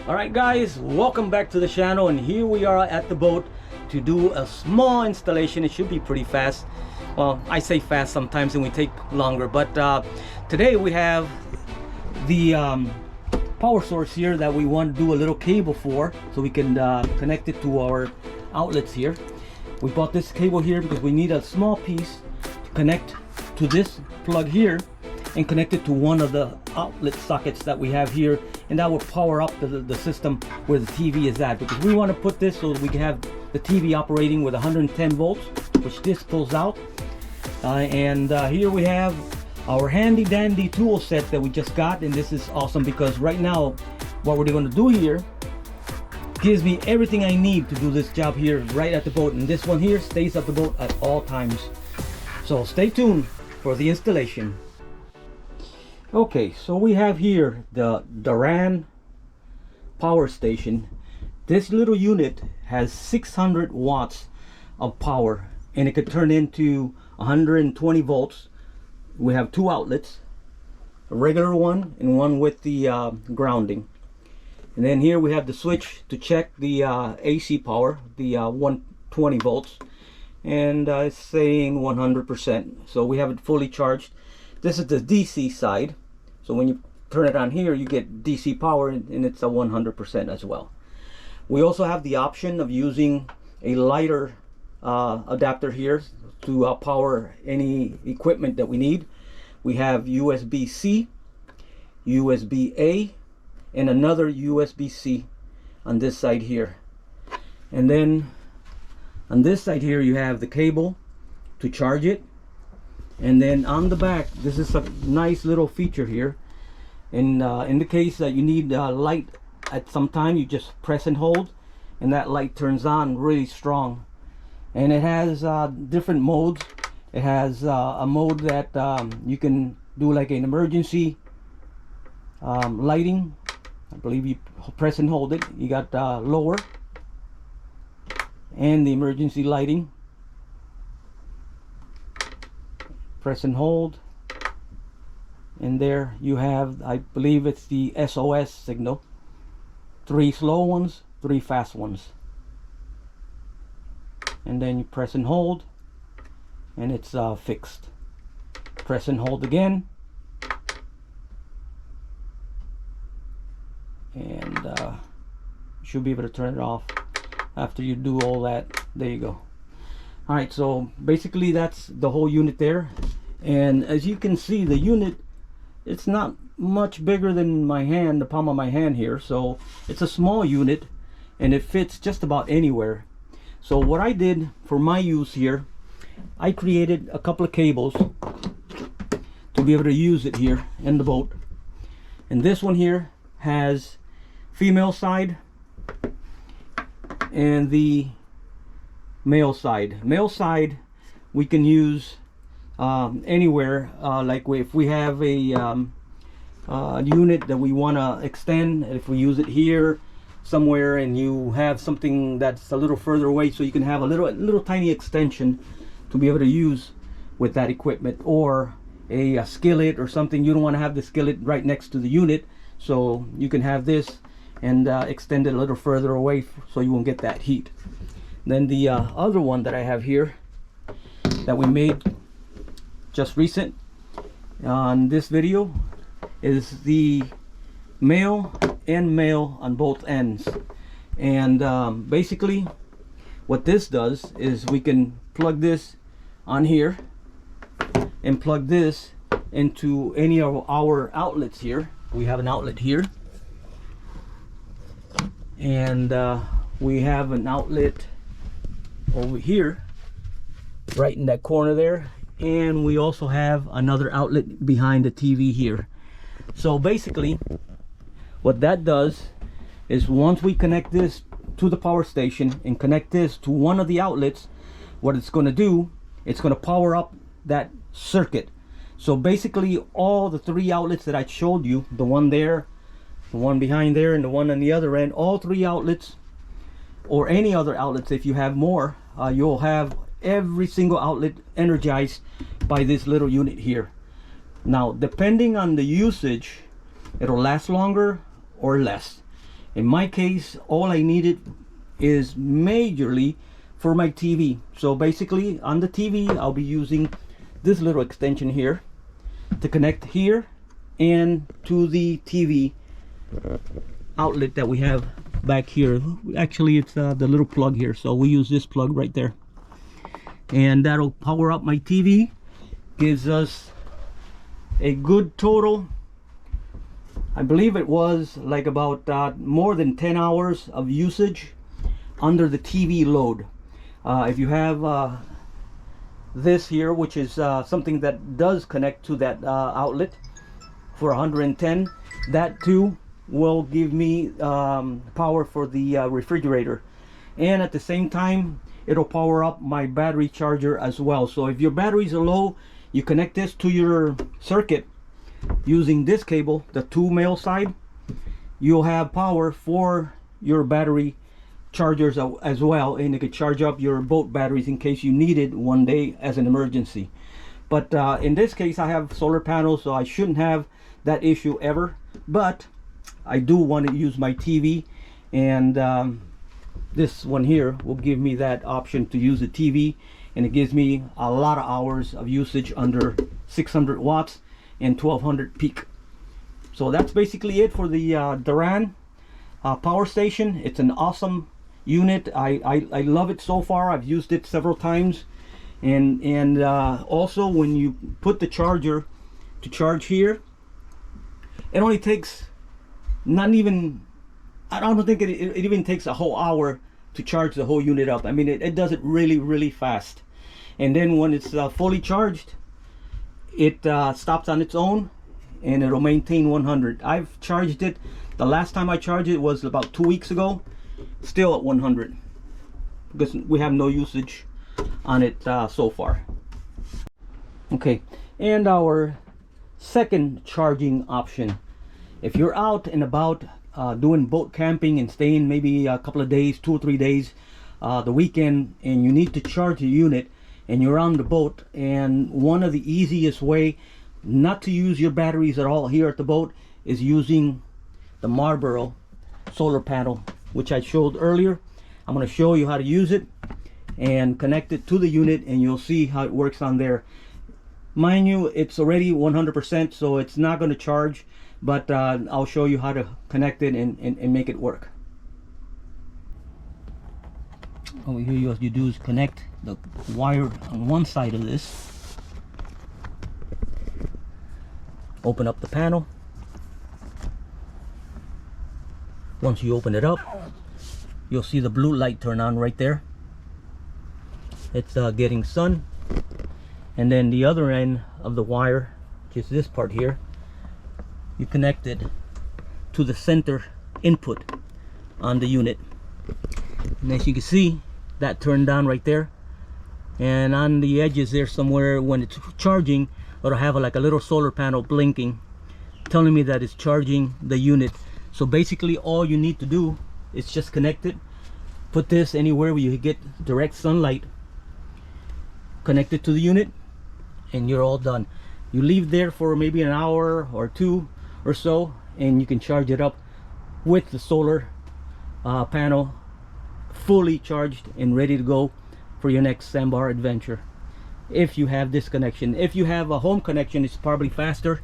Alright guys, welcome back to the channel, and here we are at the boat to do a small installation. It should be pretty fast. Well, I say fast sometimes and we take longer, but today we have the power source here that we want to do a little cable for, so we can connect it to our outlets here. We bought this cable here because we need a small piece to connect to this plug here and connect it to one of the outlet sockets that we have here, and that will power up the system where the TV is at, because we want to put this so that we can have the TV operating with 110 volts, which this pulls out. Here we have our handy dandy tool set that we just got, and this is awesome because right now what we're going to do here gives me everything I need to do this job here right at the boat, and this one here stays at the boat at all times. So stay tuned for the installation. Okay, so we have here the Duran power station. This little unit has 600 watts of power, and it could turn into 120 volts. We have two outlets, a regular one and one with the grounding. And then here we have the switch to check the AC power, the 120 volts, and it's saying 100%, so we have it fully charged. This is the DC side, so when you turn it on here you get DC power, and it's a 100% as well. We also have the option of using a lighter adapter here to power any equipment that we need. We have USB-C, USB-A, and another USB-C on this side here. And then on this side here you have the cable to charge it. And then on the back, this is a nice little feature here. In the case that you need light at some time, you just press and hold, and that light turns on really strong. And it has different modes. It has a mode that you can do like an emergency lighting. I believe you press and hold it. You got lower and the emergency lighting. Press and hold, and there you have, I believe it's the SOS signal. 3 slow ones, 3 fast ones. And then you press and hold, and it's fixed. Press and hold again, and you should be able to turn it off after you do all that. There you go. Alright, so basically that's the whole unit there. And as you can see, the unit, it's not much bigger than my hand, the palm of my hand here. So it's a small unit, and it fits just about anywhere. So what I did for my use here, I created a couple of cables to be able to use it here in the boat. And this one here has female side and the male side. Male side we can use anywhere, like if we have a unit that we want to extend, if we use it here somewhere and you have something that's a little further away, so you can have a little tiny extension to be able to use with that equipment, or a skillet or something. You don't want to have the skillet right next to the unit, so you can have this and extend it a little further away so you won't get that heat. Then the other one that I have here that we made just recent on this video is the male and male on both ends. And basically what this does is we can plug this on here and plug this into any of our outlets here. We have an outlet here, and we have an outlet over here right in that corner there, and we also have another outlet behind the TV here. So basically what that does is, once we connect this to the power station and connect this to one of the outlets, what it's going to do, it's going to power up that circuit. So basically all the 3 outlets that I showed you, the one there, the one behind there, and the one on the other end, all 3 outlets, or any other outlets if you have more, you'll have every single outlet energized by this little unit here. Now depending on the usage, it'll last longer or less. In my case, all I needed is majorly for my TV. So basically on the TV, I'll be using this little extension here to connect here and to the TV outlet that we have back here. Actually, it's the little plug here, so we use this plug right there, and that'll power up my TV. Gives us a good total. I believe it was like about more than 10 hours of usage under the TV load. If you have this here, which is something that does connect to that outlet for 110, that too will give me power for the refrigerator, and at the same time it'll power up my battery charger as well. So if your batteries are low, you connect this to your circuit using this cable, the 2 male side, you'll have power for your battery chargers as well, and you could charge up your boat batteries in case you need it one day as an emergency. But in this case, I have solar panels, so I shouldn't have that issue ever. But I do want to use my TV, and this one here will give me that option to use the TV, and it gives me a lot of hours of usage under 600 watts and 1200 peak. So that's basically it for the Duran power station. It's an awesome unit. I love it so far. I've used it several times, and also when you put the charger to charge here, it only takes not even, I don't think it even takes a whole hour to charge the whole unit up. I mean, it does it really fast. And then when it's fully charged, it stops on its own, and it'll maintain 100. I've charged it, the last time I charged it was about 2 weeks ago, still at 100, because we have no usage on it so far. Okay, and our second charging option, if you're out and about doing boat camping and staying maybe a couple of days, 2 or 3 days, the weekend, and you need to charge the unit and you're on the boat, and one of the easiest way not to use your batteries at all here at the boat is using the Marlboro solar panel, which I showed earlier. I'm going to show you how to use it and connect it to the unit, and you'll see how it works on there. Mind you, it's already 100%, so it's not going to charge, but I'll show you how to connect it and make it work. Over here, what you do is connect the wire on one side of this, open up the panel. Once you open it up, you'll see the blue light turn on right there. It's getting sun. And then the other end of the wire, which is this part here, you connect it to the center input on the unit. And as you can see, that turned on right there. And on the edges there somewhere, when it's charging, it'll have like a little solar panel blinking, telling me that it's charging the unit. So basically all you need to do is just connect it, put this anywhere where you get direct sunlight, connect it to the unit, and you're all done. You leave there for maybe an hour or two or so, and you can charge it up with the solar panel fully charged and ready to go for your next sandbar adventure. If you have this connection, if you have a home connection, it's probably faster,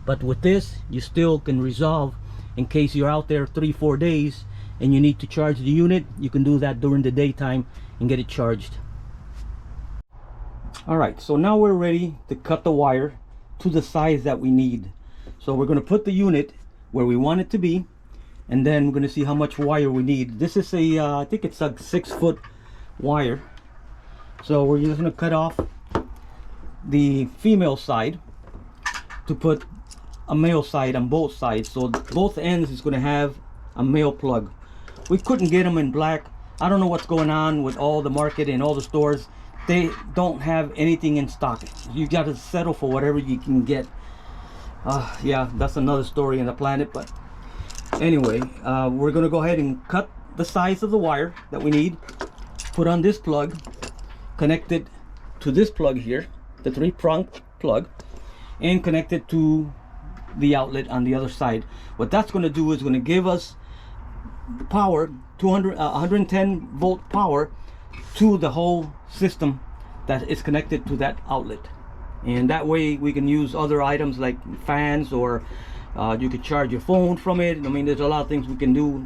but with this you still can resolve in case you're out there 3-4 days and you need to charge the unit. You can do that during the daytime and get it charged. Alright, so now we're ready to cut the wire to the size that we need. So we're going to put the unit where we want it to be, and then we're going to see how much wire we need. This is a I think it's a 6-foot wire. So we're just going to cut off the female side to put a male side on both sides. So both ends is going to have a male plug. We couldn't get them in black. I don't know what's going on with all the market and all the stores. They don't have anything in stock. You got to settle for whatever you can get. Yeah, that's another story in the planet. But anyway, we're going to go ahead and cut the size of the wire that we need, put on this plug, connect it to this plug here, the 3-prong plug, and connect it to the outlet on the other side. What that's going to do is going to give us power, 110 volt power to the whole system that is connected to that outlet. And that way we can use other items like fans, or you could charge your phone from it. I mean, there's a lot of things we can do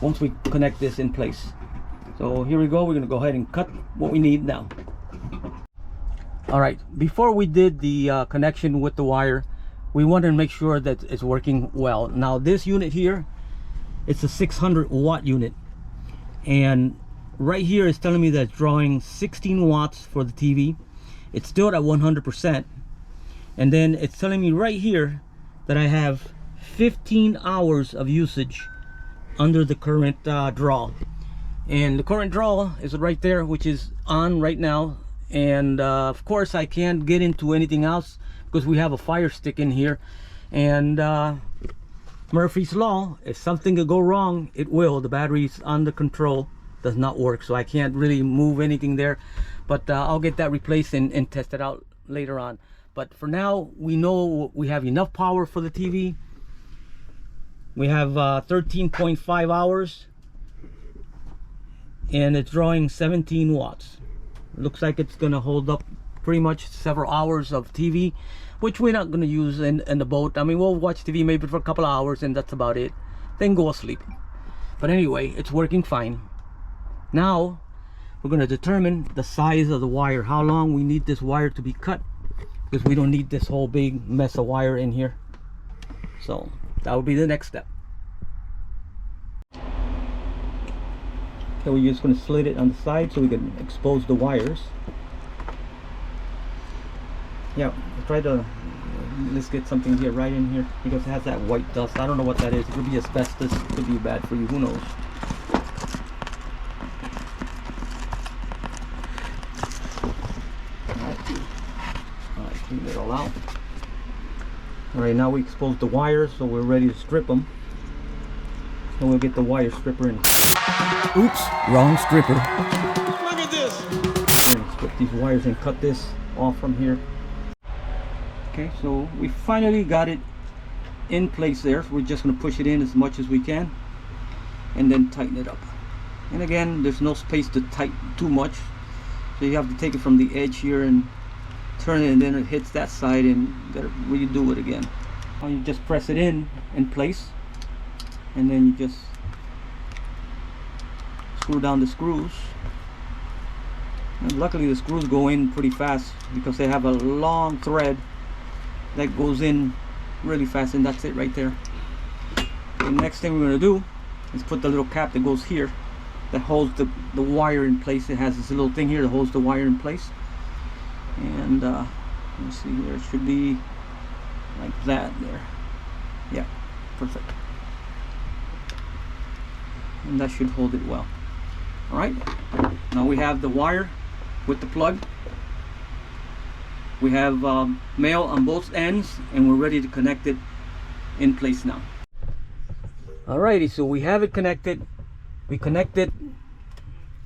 once we connect this in place. So here we go. We're going to go ahead and cut what we need now. All right, before we did the connection with the wire, we wanted to make sure that it's working well. Now this unit here, it's a 600 watt unit, and right here is telling me that it's drawing 16 watts for the TV. It's still at 100%, and then it's telling me right here that I have 15 hours of usage under the current draw. And the current draw is right there, which is on right now. And of course I can't get into anything else because we have a fire stick in here, and Murphy's law, if something could go wrong, it will. The battery's under control, does not work, so I can't really move anything there. But I'll get that replaced and test it out later on. But for now, we know we have enough power for the TV. We have 13.5 hours, and it's drawing 17 watts. Looks like it's gonna hold up pretty much several hours of TV, which we're not gonna use in the boat. I mean, we'll watch TV maybe for a couple of hours and that's about it, then go asleep. But anyway, it's working fine. Now we're gonna determine the size of the wire, how long we need this wire to be cut, because we don't need this whole big mess of wire in here. So that will be the next step. So we're just going to slit it on the side so we can expose the wires. Yeah, let's get something here, right in here, because it has that white dust. I don't know what that is. It could be asbestos, it could be bad for you, who knows. Alright, clean it all out. Alright, now we expose the wires, so we're ready to strip them. So we'll get the wire stripper in. Oops, wrong stripper. Look at this. We're gonna strip these wires and cut this off from here. Okay, so we finally got it in place there. So we're just gonna push it in as much as we can and then tighten it up. And again, there's no space to tighten too much, so you have to take it from the edge here and turn it, and then it hits that side and you gotta redo it again. Now you just press it in place, and then you just screw down the screws. And luckily the screws go in pretty fast because they have a long thread that goes in really fast, and that's it right there. The next thing we're going to do is put the little cap that goes here that holds the wire in place. It has this little thing here that holds the wire in place, and let me see here, it should be like that there. Yeah, perfect. And that should hold it well. Alright, now we have the wire with the plug. We have male on both ends, and we're ready to connect it in place now. Alrighty, so we have it connected. We connected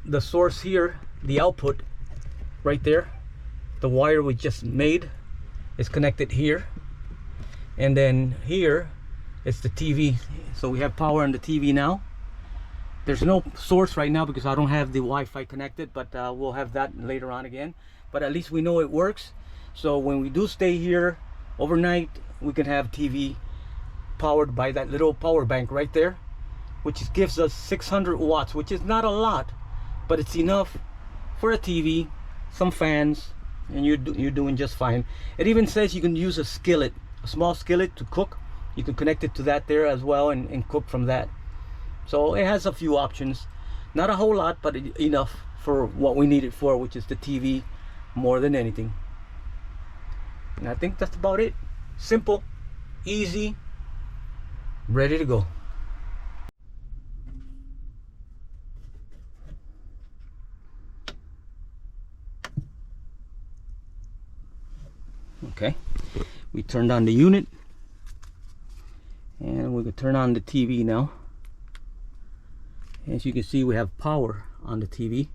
the source here, the output right there. The wire we just made is connected here, and then here is the TV. So we have power on the TV now. There's no source right now because I don't have the Wi-Fi connected, but we'll have that later on again. But at least we know it works. So when we do stay here overnight, we can have TV powered by that little power bank right there, which gives us 600 watts, which is not a lot, but it's enough for a TV, some fans, and you're doing just fine. It even says you can use a skillet, a small skillet to cook. You can connect it to that there as well and cook from that. So it has a few options, not a whole lot, but enough for what we need it for, which is the TV more than anything. And I think that's about it. Simple, easy, ready to go. Okay, we turned on the unit, and we can turn on the TV now. As you can see, we have power on the TV.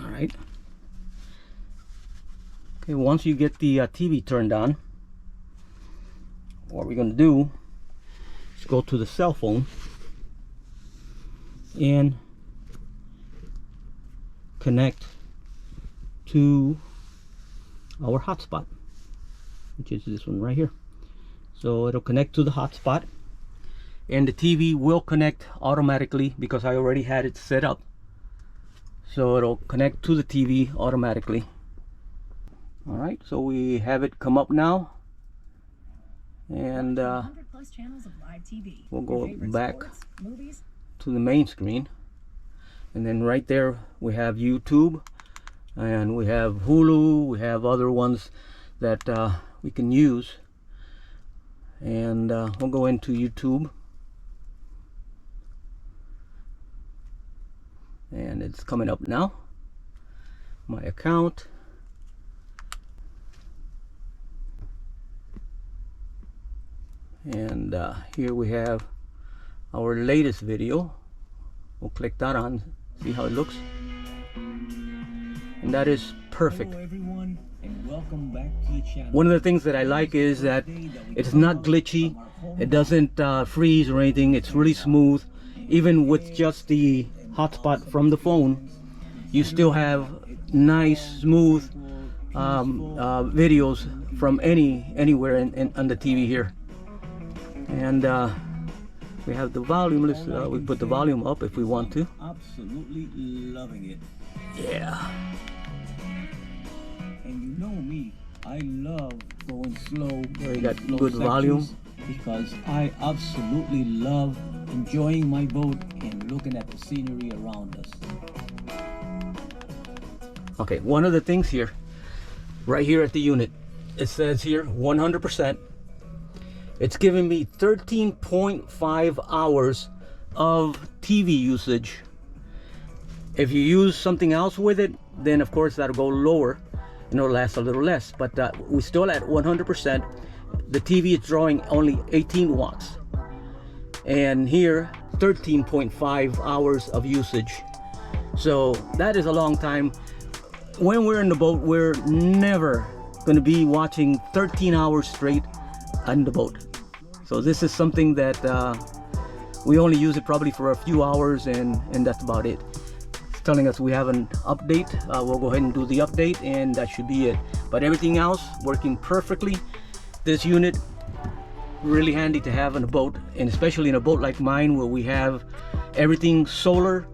All right. Okay, once you get the TV turned on, what we're going to do is go to the cell phone and connect to our hotspot, which is this one right here. So it'll connect to the hotspot, and the TV will connect automatically because I already had it set up. So it'll connect to the TV automatically. All right, so we have it come up now, and we'll go back to the main screen, and then right there we have YouTube, and we have Hulu, we have other ones that we can use, and we'll go into YouTube, and it's coming up now, my account. And here we have our latest video. We'll click that on, see how it looks, and that is perfect. Hello everyone, and welcome back to the channel. One of the things that I like is that it's not glitchy, it doesn't freeze or anything. It's really smooth. Even with just the hotspot from the phone, you still have nice smooth videos from anywhere on the TV here. And we have the volume. Let's we put the volume up if we want to. Absolutely loving it. Yeah. And you know me, I love going slow. There you got slow good volume. Because I absolutely love enjoying my boat and looking at the scenery around us. Okay, one of the things here, right here at the unit, it says here 100%. It's giving me 13.5 hours of TV usage. If you use something else with it, then of course that'll go lower and it'll last a little less. But we're still at 100%. The TV is drawing only 18 watts. And here, 13.5 hours of usage. So that is a long time. When we're in the boat, we're never going to be watching 13 hours straight on the boat. So this is something that we only use it probably for a few hours, and that's about it. It's telling us we have an update. We'll go ahead and do the update, and that should be it. But everything else working perfectly. This unit really handy to have in a boat, and especially in a boat like mine where we have everything solar,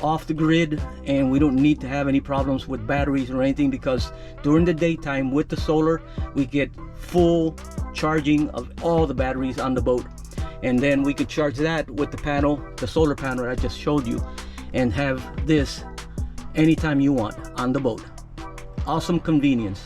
off the grid, and we don't need to have any problems with batteries or anything, because during the daytime with the solar we get full charging of all the batteries on the boat, and then we could charge that with the panel, the solar panel I just showed you, and have this anytime you want on the boat. Awesome convenience.